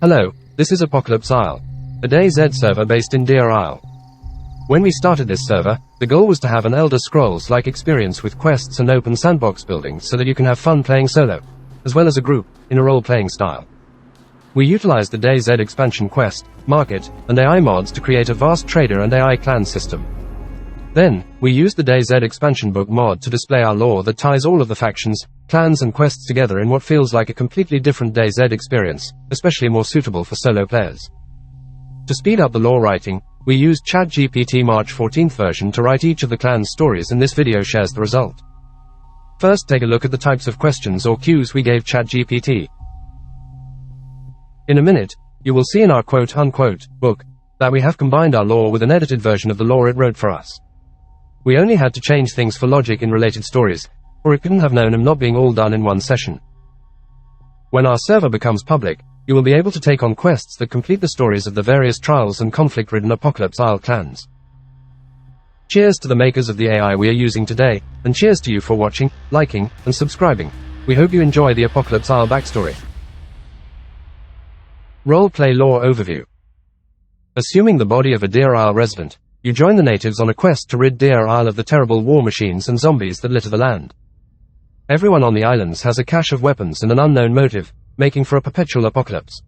Hello, this is Apocalypse Isle, a DayZ server based in Deer Isle. When we started this server, the goal was to have an Elder Scrolls-like experience with quests and open sandbox buildings so that you can have fun playing solo, as well as a group, in a role-playing style. We utilized the DayZ expansion quest, market, and AI mods to create a vast trader and AI clan system. Then, we used the DayZ expansion book mod to display our lore that ties all of the factions, clans and quests together in what feels like a completely different DayZ experience, especially more suitable for solo players. To speed up the lore writing, we used ChatGPT March 14th version to write each of the clan's stories, and this video shares the result. First, take a look at the types of questions or cues we gave ChatGPT. In a minute, you will see in our quote-unquote book that we have combined our lore with an edited version of the lore it wrote for us. We only had to change things for logic in related stories, or it couldn't have known them not being all done in one session. When our server becomes public, you will be able to take on quests that complete the stories of the various trials and conflict-ridden Apocalypse Isle clans. Cheers to the makers of the AI we are using today, and cheers to you for watching, liking, and subscribing. We hope you enjoy the Apocalypse Isle backstory. Role-play lore overview. Assuming the body of a Deer Isle resident, you join the natives on a quest to rid Deer Isle of the terrible war machines and zombies that litter the land. Everyone on the islands has a cache of weapons and an unknown motive, making for a perpetual apocalypse.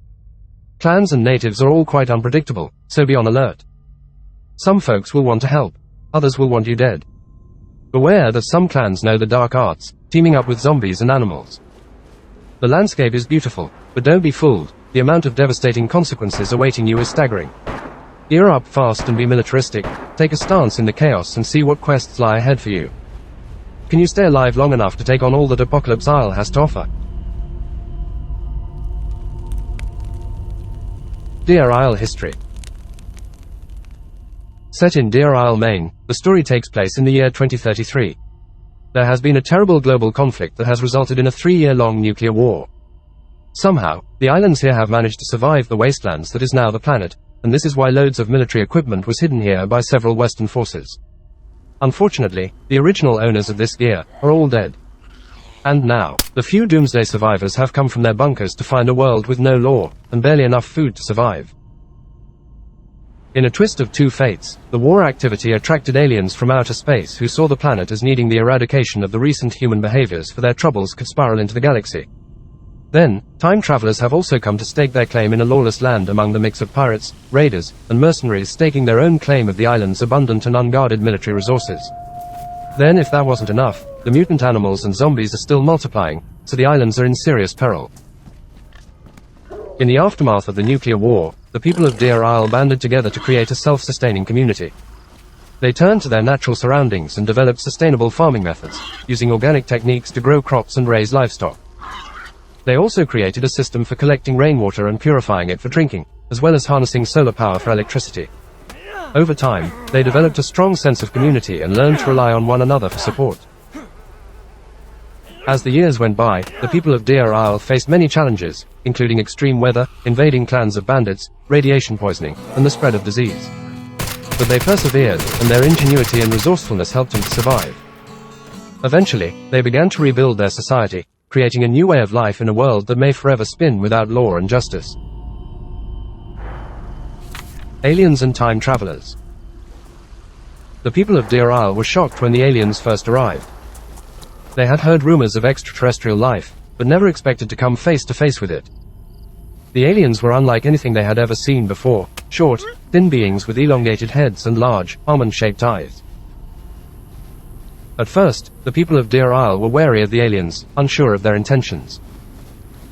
Clans and natives are all quite unpredictable, so be on alert. Some folks will want to help, others will want you dead. Beware that some clans know the dark arts, teaming up with zombies and animals. The landscape is beautiful, but don't be fooled, the amount of devastating consequences awaiting you is staggering. Gear up fast and be militaristic, take a stance in the chaos and see what quests lie ahead for you. Can you stay alive long enough to take on all that Apocalypse Isle has to offer? Deer Isle history. Set in Deer Isle, Maine, the story takes place in the year 2033. There has been a terrible global conflict that has resulted in a 3-year-long nuclear war. Somehow, the islands here have managed to survive the wastelands that is now the planet, and this is why loads of military equipment was hidden here by several Western forces. Unfortunately, the original owners of this gear are all dead. And now, the few doomsday survivors have come from their bunkers to find a world with no law, and barely enough food to survive. In a twist of two fates, the war activity attracted aliens from outer space who saw the planet as needing the eradication of the recent human behaviors, for their troubles could spiral into the galaxy. Then, time travelers have also come to stake their claim in a lawless land among the mix of pirates, raiders, and mercenaries staking their own claim of the island's abundant and unguarded military resources. Then, if that wasn't enough, the mutant animals and zombies are still multiplying, so the islands are in serious peril. In the aftermath of the nuclear war, the people of Deer Isle banded together to create a self-sustaining community. They turned to their natural surroundings and developed sustainable farming methods, using organic techniques to grow crops and raise livestock. They also created a system for collecting rainwater and purifying it for drinking, as well as harnessing solar power for electricity. Over time, they developed a strong sense of community and learned to rely on one another for support. As the years went by, the people of Deer Isle faced many challenges, including extreme weather, invading clans of bandits, radiation poisoning, and the spread of disease. But they persevered, and their ingenuity and resourcefulness helped them to survive. Eventually, they began to rebuild their society, creating a new way of life in a world that may forever spin without law and justice. Aliens and time travelers. The people of Deer Isle were shocked when the aliens first arrived. They had heard rumors of extraterrestrial life, but never expected to come face to face with it. The aliens were unlike anything they had ever seen before, short, thin beings with elongated heads and large, almond-shaped eyes. At first, the people of Deer Isle were wary of the aliens, unsure of their intentions.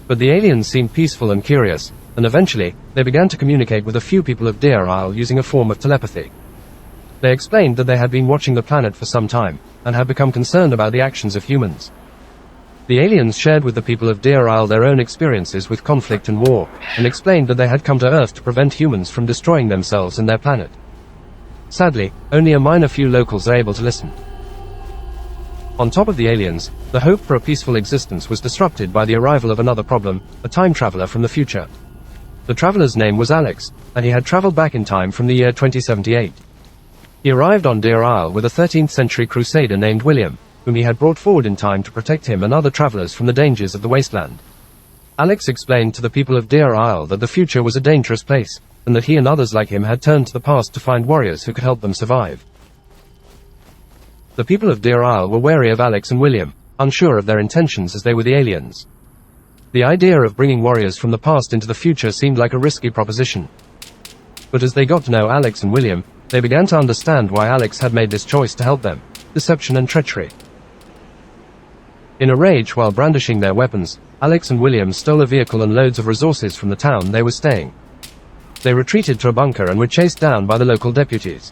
But the aliens seemed peaceful and curious, and eventually, they began to communicate with a few people of Deer Isle using a form of telepathy. They explained that they had been watching the planet for some time, and had become concerned about the actions of humans. The aliens shared with the people of Deer Isle their own experiences with conflict and war, and explained that they had come to Earth to prevent humans from destroying themselves and their planet. Sadly, only a minor few locals are able to listen. On top of the aliens, the hope for a peaceful existence was disrupted by the arrival of another problem, a time traveler from the future. The traveler's name was Alex, and he had traveled back in time from the year 2078. He arrived on Deer Isle with a 13th century crusader named William, whom he had brought forward in time to protect him and other travelers from the dangers of the wasteland. Alex explained to the people of Deer Isle that the future was a dangerous place, and that he and others like him had turned to the past to find warriors who could help them survive. The people of Deer Isle were wary of Alex and William, unsure of their intentions as they were the aliens. The idea of bringing warriors from the past into the future seemed like a risky proposition. But as they got to know Alex and William, they began to understand why Alex had made this choice to help them: deception and treachery. In a rage while brandishing their weapons, Alex and William stole a vehicle and loads of resources from the town they were staying. They retreated to a bunker and were chased down by the local deputies.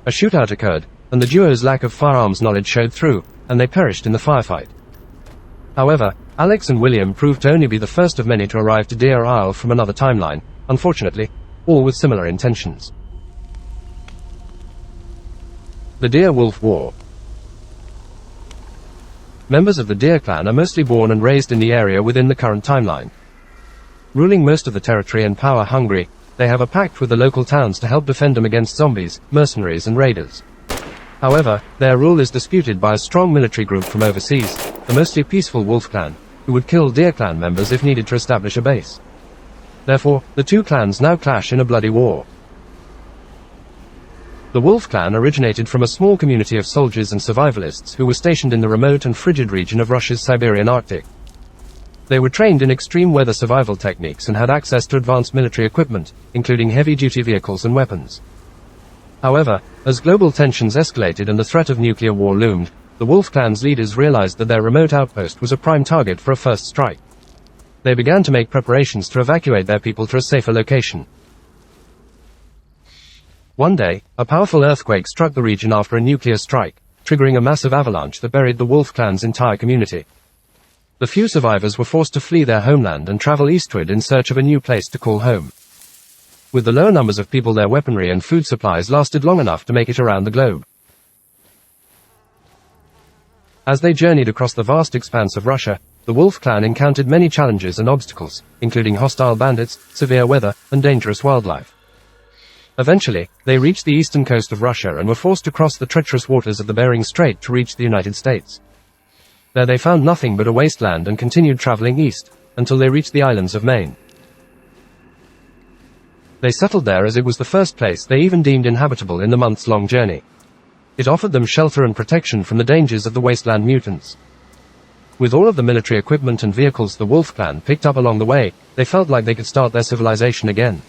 A shootout occurred, and the duo's lack of firearms knowledge showed through, and they perished in the firefight. However, Alex and William proved to only be the first of many to arrive to Deer Isle from another timeline, unfortunately, all with similar intentions. The Deer Wolf War. Members of the Deer clan are mostly born and raised in the area within the current timeline. Ruling most of the territory and power-hungry, they have a pact with the local towns to help defend them against zombies, mercenaries and raiders. However, their rule is disputed by a strong military group from overseas, the mostly peaceful Wolf clan, who would kill Deer clan members if needed to establish a base. Therefore, the two clans now clash in a bloody war. The Wolf clan originated from a small community of soldiers and survivalists who were stationed in the remote and frigid region of Russia's Siberian Arctic. They were trained in extreme weather survival techniques and had access to advanced military equipment, including heavy-duty vehicles and weapons. However, as global tensions escalated and the threat of nuclear war loomed, the Wolf clan's leaders realized that their remote outpost was a prime target for a first strike. They began to make preparations to evacuate their people to a safer location. One day, a powerful earthquake struck the region after a nuclear strike, triggering a massive avalanche that buried the Wolf clan's entire community. The few survivors were forced to flee their homeland and travel eastward in search of a new place to call home. With the low numbers of people, their weaponry and food supplies lasted long enough to make it around the globe. As they journeyed across the vast expanse of Russia, the Wolf clan encountered many challenges and obstacles, including hostile bandits, severe weather, and dangerous wildlife. Eventually, they reached the eastern coast of Russia and were forced to cross the treacherous waters of the Bering Strait to reach the United States. There they found nothing but a wasteland and continued traveling east, until they reached the islands of Maine. They settled there as it was the first place they even deemed inhabitable in the months-long journey. It offered them shelter and protection from the dangers of the wasteland mutants. With all of the military equipment and vehicles the Wolf clan picked up along the way, they felt like they could start their civilization again.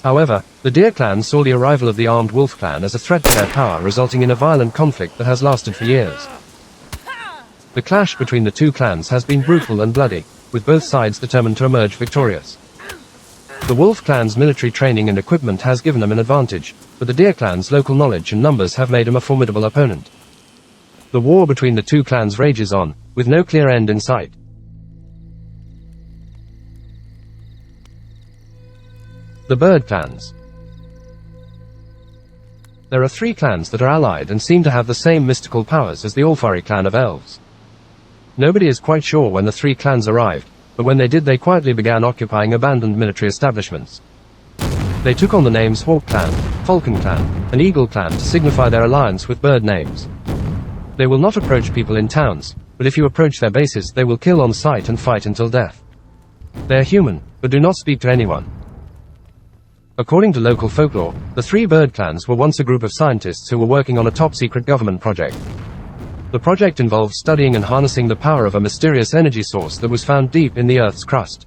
However, the Deer clan saw the arrival of the armed Wolf clan as a threat to their power, resulting in a violent conflict that has lasted for years. The clash between the two clans has been brutal and bloody, with both sides determined to emerge victorious. The Wolf clan's military training and equipment has given them an advantage, but the Deer clan's local knowledge and numbers have made them a formidable opponent. The war between the two clans rages on, with no clear end in sight. The Bird clans. There are three clans that are allied and seem to have the same mystical powers as the Álfari clan of elves. Nobody is quite sure when the three clans arrived, but when they did, they quietly began occupying abandoned military establishments. They took on the names Hawk clan, Falcon clan, and Eagle clan to signify their alliance with bird names. They will not approach people in towns, but if you approach their bases, they will kill on sight and fight until death. They are human, but do not speak to anyone. According to local folklore, the three bird clans were once a group of scientists who were working on a top-secret government project. The project involved studying and harnessing the power of a mysterious energy source that was found deep in the Earth's crust.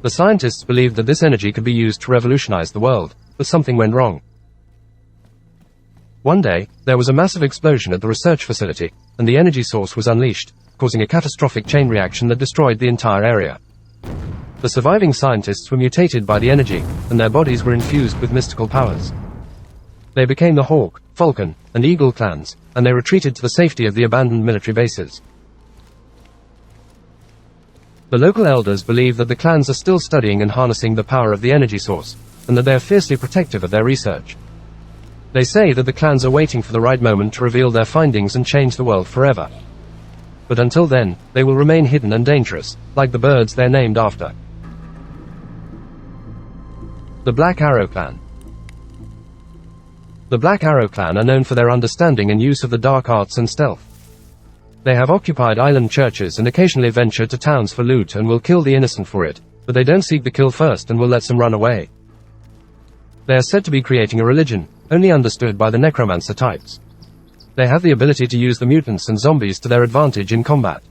The scientists believed that this energy could be used to revolutionize the world, but something went wrong. One day, there was a massive explosion at the research facility, and the energy source was unleashed, causing a catastrophic chain reaction that destroyed the entire area. The surviving scientists were mutated by the energy, and their bodies were infused with mystical powers. They became the Hawk, Falcon, and Eagle clans, and they retreated to the safety of the abandoned military bases. The local elders believe that the clans are still studying and harnessing the power of the energy source, and that they are fiercely protective of their research. They say that the clans are waiting for the right moment to reveal their findings and change the world forever. But until then, they will remain hidden and dangerous, like the birds they're named after. The Black Arrow clan. The Black Arrow clan are known for their understanding and use of the dark arts and stealth. They have occupied island churches and occasionally venture to towns for loot and will kill the innocent for it, but they don't seek the kill first and will let some run away. They are said to be creating a religion, only understood by the necromancer types. They have the ability to use the mutants and zombies to their advantage in combat.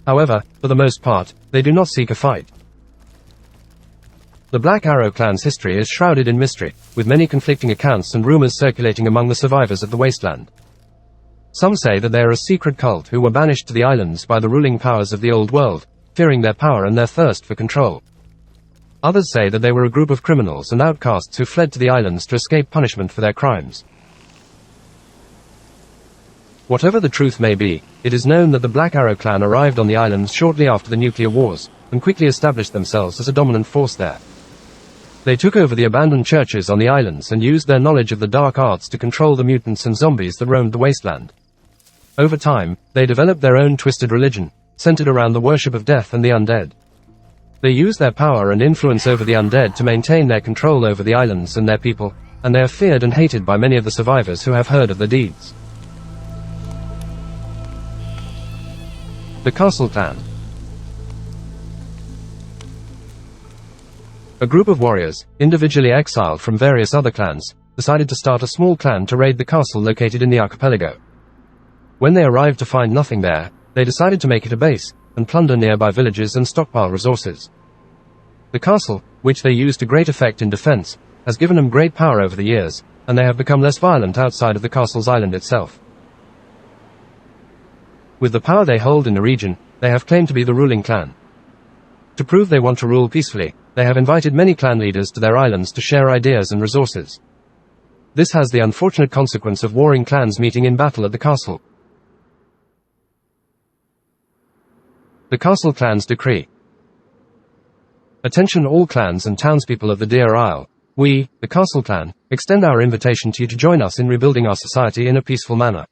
However, for the most part, they do not seek a fight. The Black Arrow clan's history is shrouded in mystery, with many conflicting accounts and rumors circulating among the survivors of the wasteland. Some say that they are a secret cult who were banished to the islands by the ruling powers of the old world, fearing their power and their thirst for control. Others say that they were a group of criminals and outcasts who fled to the islands to escape punishment for their crimes. Whatever the truth may be, it is known that the Black Arrow clan arrived on the islands shortly after the nuclear wars, and quickly established themselves as a dominant force there. They took over the abandoned churches on the islands and used their knowledge of the dark arts to control the mutants and zombies that roamed the wasteland. Over time, they developed their own twisted religion, centered around the worship of death and the undead. They use their power and influence over the undead to maintain their control over the islands and their people, and they are feared and hated by many of the survivors who have heard of their deeds. The Castle Clan. A group of warriors, individually exiled from various other clans, decided to start a small clan to raid the castle located in the archipelago. When they arrived to find nothing there, they decided to make it a base, and plunder nearby villages and stockpile resources. The castle, which they used to great effect in defense, has given them great power over the years, and they have become less violent outside of the castle's island itself. With the power they hold in the region, they have claimed to be the ruling clan. To prove they want to rule peacefully, they have invited many clan leaders to their islands to share ideas and resources. This has the unfortunate consequence of warring clans meeting in battle at the castle. The Castle Clan's Decree. Attention all clans and townspeople of the Deer Isle. We, the Castle Clan, extend our invitation to you to join us in rebuilding our society in a peaceful manner.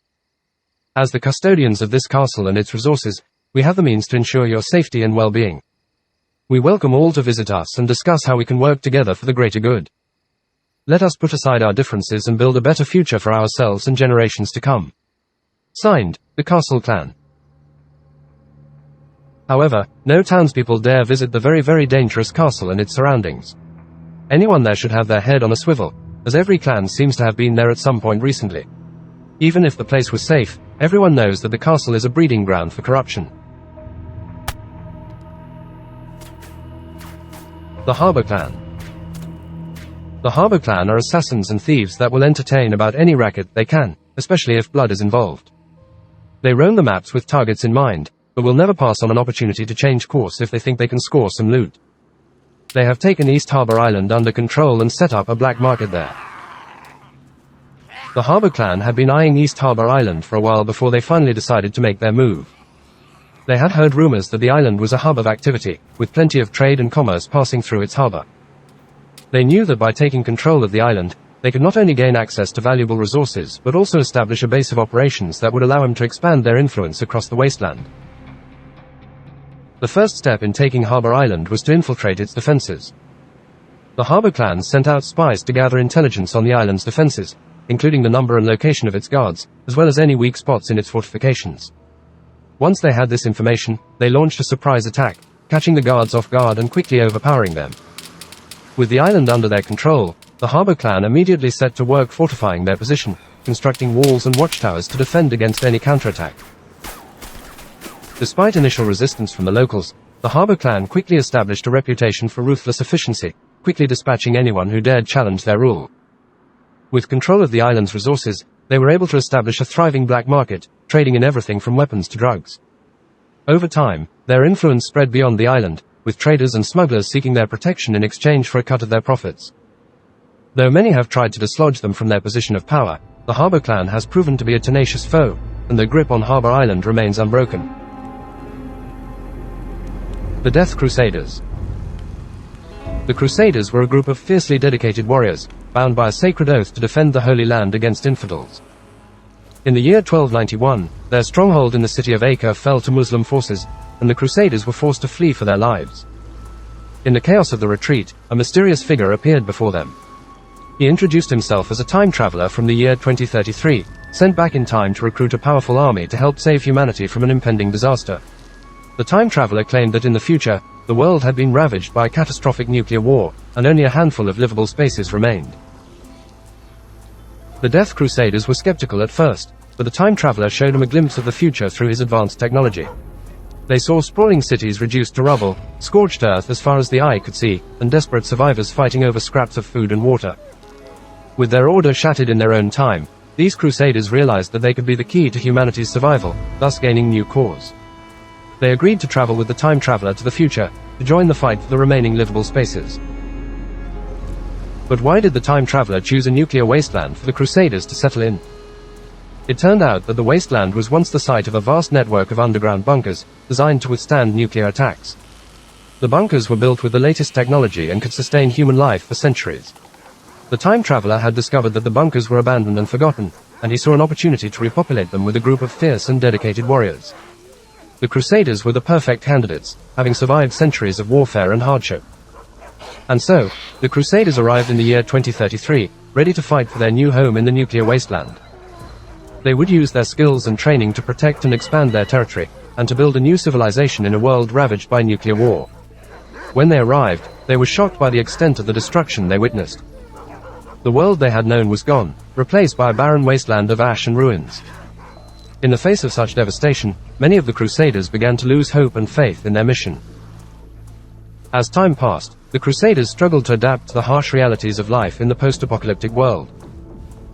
As the custodians of this castle and its resources, we have the means to ensure your safety and well-being. We welcome all to visit us and discuss how we can work together for the greater good. Let us put aside our differences and build a better future for ourselves and generations to come. Signed, the Castle Clan. However, no townspeople dare visit the very dangerous castle and its surroundings. Anyone there should have their head on a swivel, as every clan seems to have been there at some point recently. Even if the place was safe, everyone knows that the castle is a breeding ground for corruption. The Harbor Clan. The Harbor Clan are assassins and thieves that will entertain about any racket they can, especially if blood is involved. They roam the maps with targets in mind, but will never pass on an opportunity to change course if they think they can score some loot. They have taken East Harbor Island under control and set up a black market there. The Harbor Clan had been eyeing East Harbor Island for a while before they finally decided to make their move. They had heard rumors that the island was a hub of activity, with plenty of trade and commerce passing through its harbor. They knew that by taking control of the island, they could not only gain access to valuable resources but also establish a base of operations that would allow them to expand their influence across the wasteland. The first step in taking Harbor Island was to infiltrate its defenses. The Harbor Clan sent out spies to gather intelligence on the island's defenses, including the number and location of its guards, as well as any weak spots in its fortifications. Once they had this information, they launched a surprise attack, catching the guards off guard and quickly overpowering them. With the island under their control, the Harbor Clan immediately set to work fortifying their position, constructing walls and watchtowers to defend against any counterattack. Despite initial resistance from the locals, the Harbor Clan quickly established a reputation for ruthless efficiency, quickly dispatching anyone who dared challenge their rule. With control of the island's resources, they were able to establish a thriving black market, trading in everything from weapons to drugs. Over time, their influence spread beyond the island, with traders and smugglers seeking their protection in exchange for a cut of their profits. Though many have tried to dislodge them from their position of power, the Harbor Clan has proven to be a tenacious foe, and their grip on Harbor Island remains unbroken. The Death Crusaders. The Crusaders were a group of fiercely dedicated warriors, bound by a sacred oath to defend the Holy Land against infidels. In the year 1291, their stronghold in the city of Acre fell to Muslim forces, and the Crusaders were forced to flee for their lives. In the chaos of the retreat, a mysterious figure appeared before them. He introduced himself as a time traveler from the year 2033, sent back in time to recruit a powerful army to help save humanity from an impending disaster. The time traveler claimed that in the future, the world had been ravaged by a catastrophic nuclear war, and only a handful of livable spaces remained. The Death Crusaders were skeptical at first, but the time traveler showed them a glimpse of the future through his advanced technology. They saw sprawling cities reduced to rubble, scorched earth as far as the eye could see, and desperate survivors fighting over scraps of food and water. With their order shattered in their own time, these Crusaders realized that they could be the key to humanity's survival, thus gaining new cause. They agreed to travel with the time traveler to the future, to join the fight for the remaining livable spaces. But why did the time traveler choose a nuclear wasteland for the Crusaders to settle in? It turned out that the wasteland was once the site of a vast network of underground bunkers, designed to withstand nuclear attacks. The bunkers were built with the latest technology and could sustain human life for centuries. The time traveler had discovered that the bunkers were abandoned and forgotten, and he saw an opportunity to repopulate them with a group of fierce and dedicated warriors. The Crusaders were the perfect candidates, having survived centuries of warfare and hardship. And so, the Crusaders arrived in the year 2033, ready to fight for their new home in the nuclear wasteland. They would use their skills and training to protect and expand their territory, and to build a new civilization in a world ravaged by nuclear war. When they arrived, they were shocked by the extent of the destruction they witnessed. The world they had known was gone, replaced by a barren wasteland of ash and ruins. In the face of such devastation, many of the Crusaders began to lose hope and faith in their mission. As time passed, the Crusaders struggled to adapt to the harsh realities of life in the post-apocalyptic world.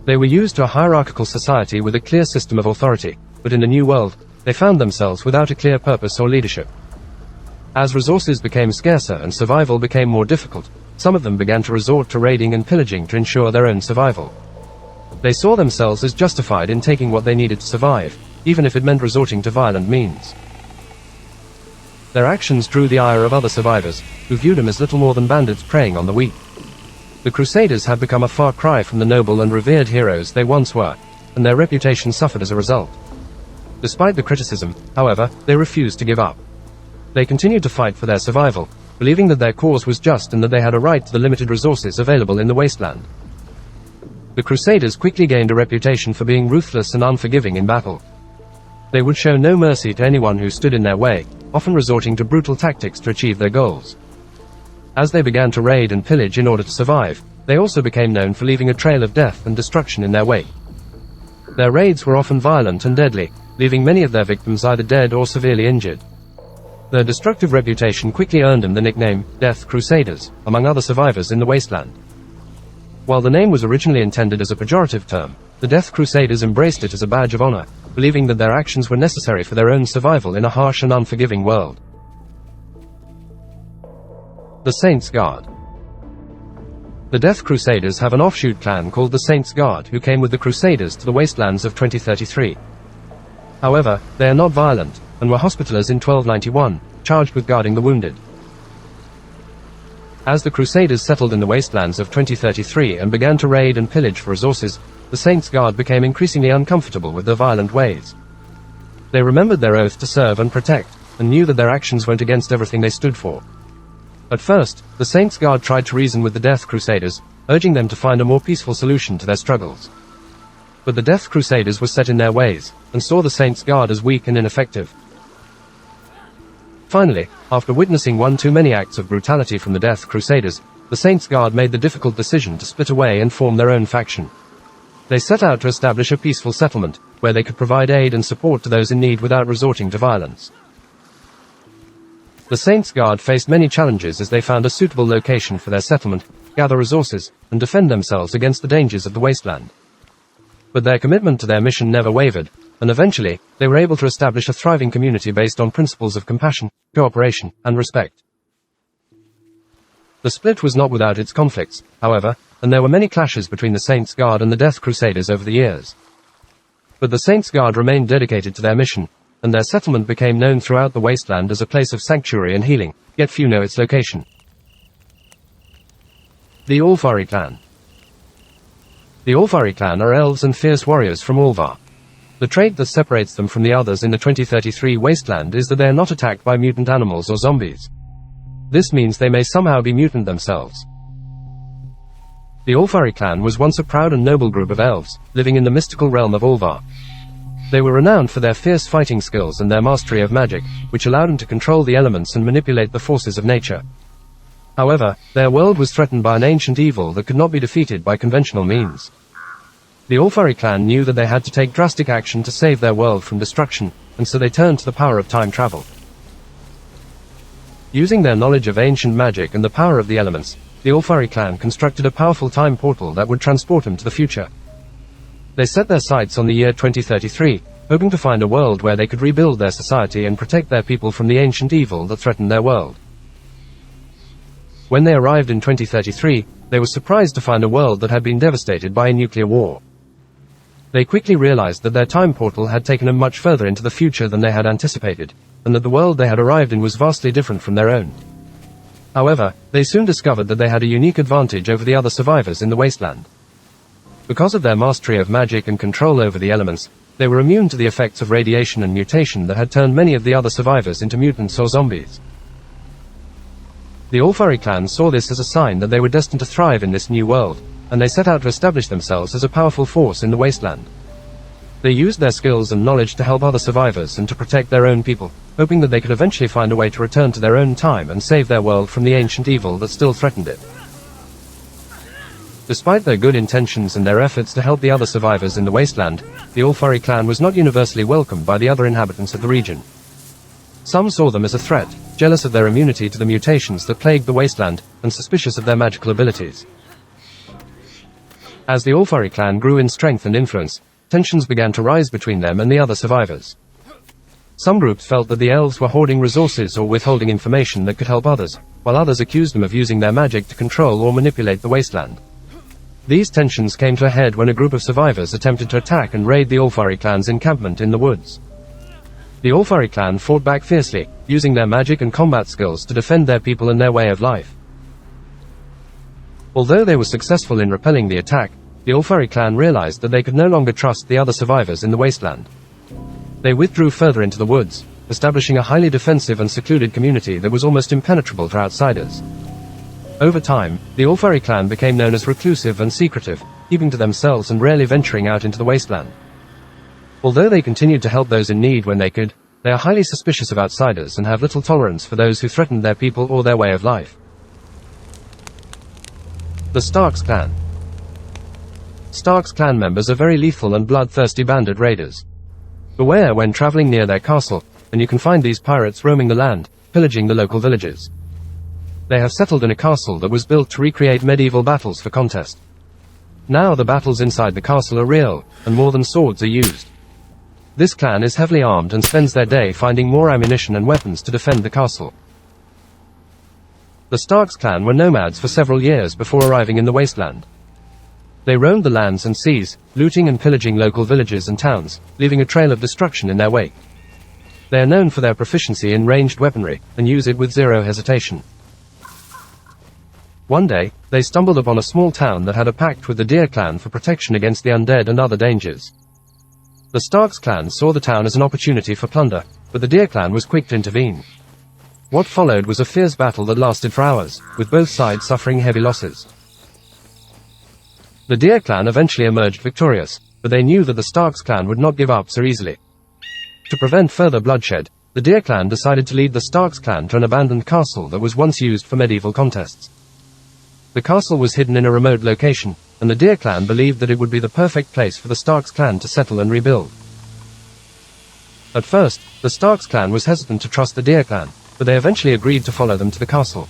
They were used to a hierarchical society with a clear system of authority, but in the new world, they found themselves without a clear purpose or leadership. As resources became scarcer and survival became more difficult, some of them began to resort to raiding and pillaging to ensure their own survival. They saw themselves as justified in taking what they needed to survive, even if it meant resorting to violent means. Their actions drew the ire of other survivors, who viewed them as little more than bandits preying on the weak. The Crusaders had become a far cry from the noble and revered heroes they once were, and their reputation suffered as a result. Despite the criticism, however, they refused to give up. They continued to fight for their survival, believing that their cause was just and that they had a right to the limited resources available in the wasteland. The Crusaders quickly gained a reputation for being ruthless and unforgiving in battle. They would show no mercy to anyone who stood in their way, often resorting to brutal tactics to achieve their goals. As they began to raid and pillage in order to survive, they also became known for leaving a trail of death and destruction in their wake. Their raids were often violent and deadly, leaving many of their victims either dead or severely injured. Their destructive reputation quickly earned them the nickname, Death Crusaders, among other survivors in the wasteland. While the name was originally intended as a pejorative term, the Death Crusaders embraced it as a badge of honor, believing that their actions were necessary for their own survival in a harsh and unforgiving world. The Saints' Guard. The Death Crusaders have an offshoot clan called the Saints' Guard who came with the Crusaders to the wastelands of 2033. However, they are not violent, and were Hospitallers in 1291, charged with guarding the wounded. As the Crusaders settled in the wastelands of 2033 and began to raid and pillage for resources, the Saints' Guard became increasingly uncomfortable with their violent ways. They remembered their oath to serve and protect, and knew that their actions went against everything they stood for. At first, the Saints' Guard tried to reason with the Death Crusaders, urging them to find a more peaceful solution to their struggles. But the Death Crusaders were set in their ways, and saw the Saints' Guard as weak and ineffective. Finally, after witnessing one too many acts of brutality from the Death Crusaders, the Saints' Guard made the difficult decision to split away and form their own faction. They set out to establish a peaceful settlement, where they could provide aid and support to those in need without resorting to violence. The Saints' Guard faced many challenges as they found a suitable location for their settlement, gather resources, and defend themselves against the dangers of the wasteland. But their commitment to their mission never wavered, and eventually, they were able to establish a thriving community based on principles of compassion, cooperation, and respect. The split was not without its conflicts, however, and there were many clashes between the Saints' Guard and the Death Crusaders over the years. But the Saints' Guard remained dedicated to their mission, and their settlement became known throughout the wasteland as a place of sanctuary and healing, yet few know its location. The Álfari clan. The Álfari clan are elves and fierce warriors from Álvar. The trait that separates them from the others in the 2033 wasteland is that they are not attacked by mutant animals or zombies. This means they may somehow be mutant themselves. The Álfari clan was once a proud and noble group of elves, living in the mystical realm of Álvar. They were renowned for their fierce fighting skills and their mastery of magic, which allowed them to control the elements and manipulate the forces of nature. However, their world was threatened by an ancient evil that could not be defeated by conventional means. The Álfari clan knew that they had to take drastic action to save their world from destruction, and so they turned to the power of time travel. Using their knowledge of ancient magic and the power of the elements, the Álfari clan constructed a powerful time portal that would transport them to the future. They set their sights on the year 2033, hoping to find a world where they could rebuild their society and protect their people from the ancient evil that threatened their world. When they arrived in 2033, they were surprised to find a world that had been devastated by a nuclear war. They quickly realized that their time portal had taken them much further into the future than they had anticipated, and that the world they had arrived in was vastly different from their own. However, they soon discovered that they had a unique advantage over the other survivors in the wasteland. Because of their mastery of magic and control over the elements, they were immune to the effects of radiation and mutation that had turned many of the other survivors into mutants or zombies. The Álfari clan saw this as a sign that they were destined to thrive in this new world, and they set out to establish themselves as a powerful force in the wasteland. They used their skills and knowledge to help other survivors and to protect their own people, hoping that they could eventually find a way to return to their own time and save their world from the ancient evil that still threatened it. Despite their good intentions and their efforts to help the other survivors in the wasteland, the Álfari clan was not universally welcomed by the other inhabitants of the region. Some saw them as a threat, jealous of their immunity to the mutations that plagued the wasteland, and suspicious of their magical abilities. As the Álfari clan grew in strength and influence, tensions began to rise between them and the other survivors. Some groups felt that the elves were hoarding resources or withholding information that could help others, while others accused them of using their magic to control or manipulate the wasteland. These tensions came to a head when a group of survivors attempted to attack and raid the Álfari clan's encampment in the woods. The Álfari clan fought back fiercely, using their magic and combat skills to defend their people and their way of life. Although they were successful in repelling the attack, the Álfari clan realized that they could no longer trust the other survivors in the wasteland. They withdrew further into the woods, establishing a highly defensive and secluded community that was almost impenetrable to outsiders. Over time, the Álfari clan became known as reclusive and secretive, keeping to themselves and rarely venturing out into the wasteland. Although they continued to help those in need when they could, they are highly suspicious of outsiders and have little tolerance for those who threaten their people or their way of life. The Starks clan. Starks clan members are very lethal and bloodthirsty bandit raiders. Beware when traveling near their castle, and you can find these pirates roaming the land, pillaging the local villages. They have settled in a castle that was built to recreate medieval battles for contest. Now the battles inside the castle are real, and more than swords are used. This clan is heavily armed and spends their day finding more ammunition and weapons to defend the castle. The Starks clan were nomads for several years before arriving in the wasteland. They roamed the lands and seas, looting and pillaging local villages and towns, leaving a trail of destruction in their wake. They are known for their proficiency in ranged weaponry, and use it with zero hesitation. One day, they stumbled upon a small town that had a pact with the Deer clan for protection against the undead and other dangers. The Starks clan saw the town as an opportunity for plunder, but the Deer clan was quick to intervene. What followed was a fierce battle that lasted for hours, with both sides suffering heavy losses. The Deer clan eventually emerged victorious, but they knew that the Starks clan would not give up so easily. To prevent further bloodshed, the Deer clan decided to lead the Starks clan to an abandoned castle that was once used for medieval contests. The castle was hidden in a remote location, and the Deer clan believed that it would be the perfect place for the Starks clan to settle and rebuild. At first, the Starks clan was hesitant to trust the Deer clan, but they eventually agreed to follow them to the castle.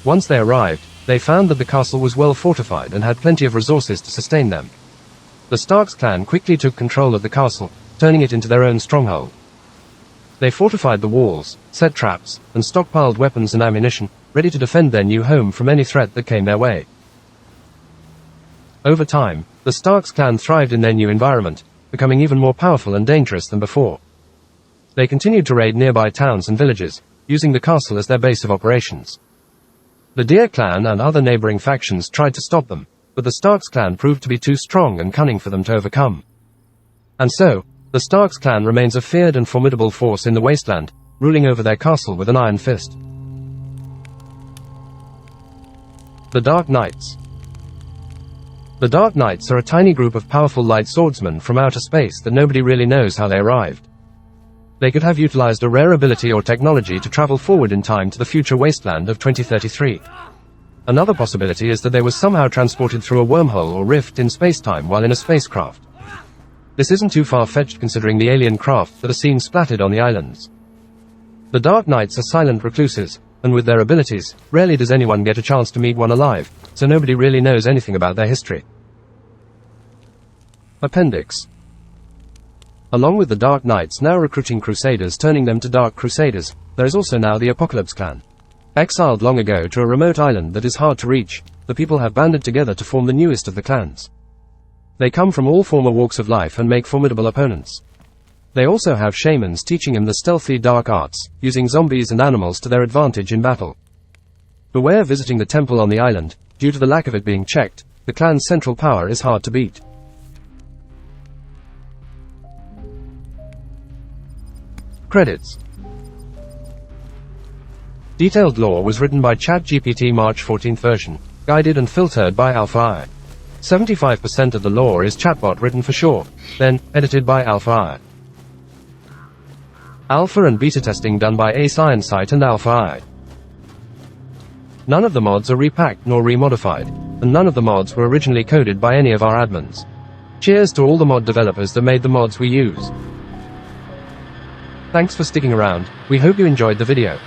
Once they arrived, they found that the castle was well fortified and had plenty of resources to sustain them. The Starks clan quickly took control of the castle, turning it into their own stronghold. They fortified the walls, set traps, and stockpiled weapons and ammunition, ready to defend their new home from any threat that came their way. Over time, the Starks clan thrived in their new environment, becoming even more powerful and dangerous than before. They continued to raid nearby towns and villages, using the castle as their base of operations. The Deer clan and other neighboring factions tried to stop them, but the Starks clan proved to be too strong and cunning for them to overcome. And so, the Starks clan remains a feared and formidable force in the wasteland, ruling over their castle with an iron fist. The Dark Knights. The Dark Knights are a tiny group of powerful light swordsmen from outer space that nobody really knows how they arrived. They could have utilized a rare ability or technology to travel forward in time to the future wasteland of 2033. Another possibility is that they were somehow transported through a wormhole or rift in space-time while in a spacecraft. This isn't too far-fetched considering the alien craft that are seen splattered on the islands. The Dark Knights are silent recluses, and with their abilities, rarely does anyone get a chance to meet one alive, so nobody really knows anything about their history. Appendix. Along with the Dark Knights now recruiting Crusaders, turning them to Dark Crusaders, there is also now the Apocalypse clan. Exiled long ago to a remote island that is hard to reach, the people have banded together to form the newest of the clans. They come from all former walks of life and make formidable opponents. They also have shamans teaching them the stealthy dark arts, using zombies and animals to their advantage in battle. Beware visiting the temple on the island. Due to the lack of it being checked, the clan's central power is hard to beat. Credits. Detailed lore was written by ChatGPT March 14th version, guided and filtered by Alpha Eye. 75% of the lore is chatbot written for sure, then edited by Alpha Eye. Alpha and beta testing done by DayZ and Alpha Eye. None of the mods are repacked nor remodified, and none of the mods were originally coded by any of our admins. Cheers to all the mod developers that made the mods we use. Thanks for sticking around, we hope you enjoyed the video.